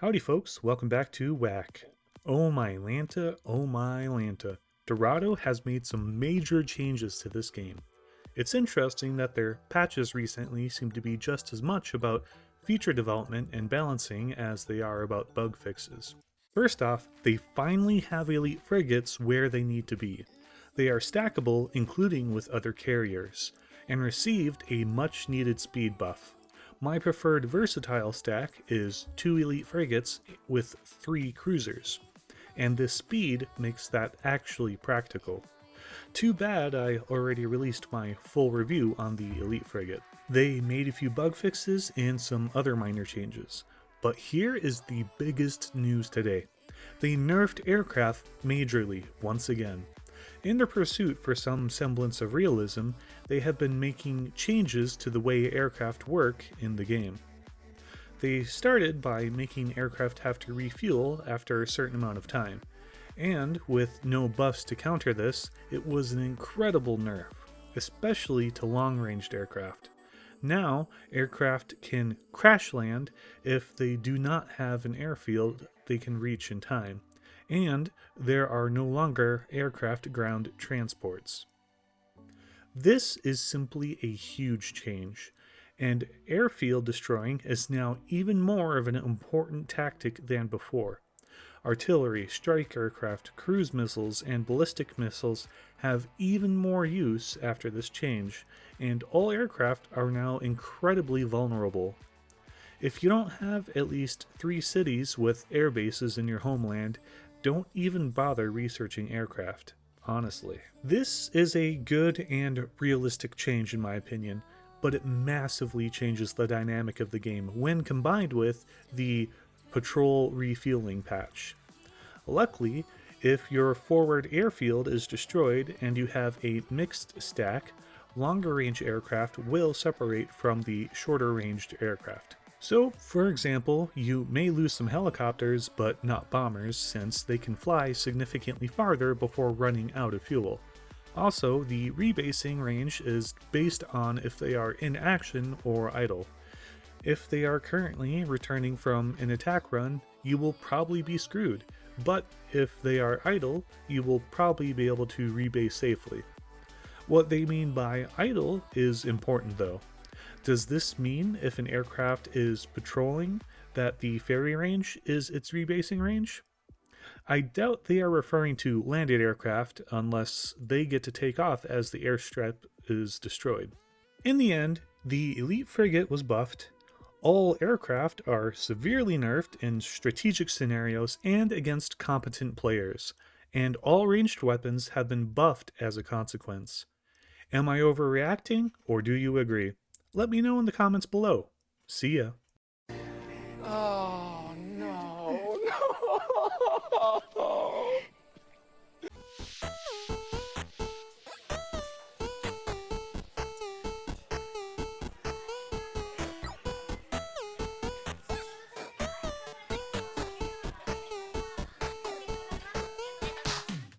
Howdy folks, welcome back to WAC. Oh my Lanta, oh my Lanta. Dorado has made some major changes to this game. It's interesting that their patches recently seem to be just as much about feature development and balancing as they are about bug fixes. First off, they finally have Elite Frigates where they need to be. They are stackable, including with other carriers, and received a much needed speed buff. My preferred versatile stack is 2 Elite Frigates with 3 cruisers, and this speed makes that actually practical. Too bad I already released my full review on the Elite Frigate. They made a few bug fixes and some other minor changes, but here is the biggest news today. They nerfed aircraft majorly once again. In their pursuit for some semblance of realism, they have been making changes to the way aircraft work in the game. They started by making aircraft have to refuel after a certain amount of time, and with no buffs to counter this, it was an incredible nerf, especially to long-ranged aircraft. Now, aircraft can crash land if they do not have an airfield they can reach in time, and there are no longer aircraft ground transports. This is simply a huge change, and airfield destroying is now even more of an important tactic than before. Artillery, strike aircraft, cruise missiles, and ballistic missiles have even more use after this change, and all aircraft are now incredibly vulnerable. If you don't have at least 3 cities with air bases in your homeland, don't even bother researching aircraft, honestly. This is a good and realistic change in my opinion, but it massively changes the dynamic of the game when combined with the patrol refueling patch. Luckily, if your forward airfield is destroyed and you have a mixed stack, longer range aircraft will separate from the shorter ranged aircraft. So, for example, you may lose some helicopters, but not bombers, since they can fly significantly farther before running out of fuel. Also, the rebasing range is based on if they are in action or idle. If they are currently returning from an attack run, you will probably be screwed, but if they are idle, you will probably be able to rebase safely. What they mean by idle is important though. Does this mean if an aircraft is patrolling that the ferry range is its rebasing range? I doubt they are referring to landed aircraft unless they get to take off as the airstrip is destroyed. In the end, the Elite Frigate was buffed. All aircraft are severely nerfed in strategic scenarios and against competent players, and all ranged weapons have been buffed as a consequence. Am I overreacting, or do you agree? Let me know in the comments below. See ya.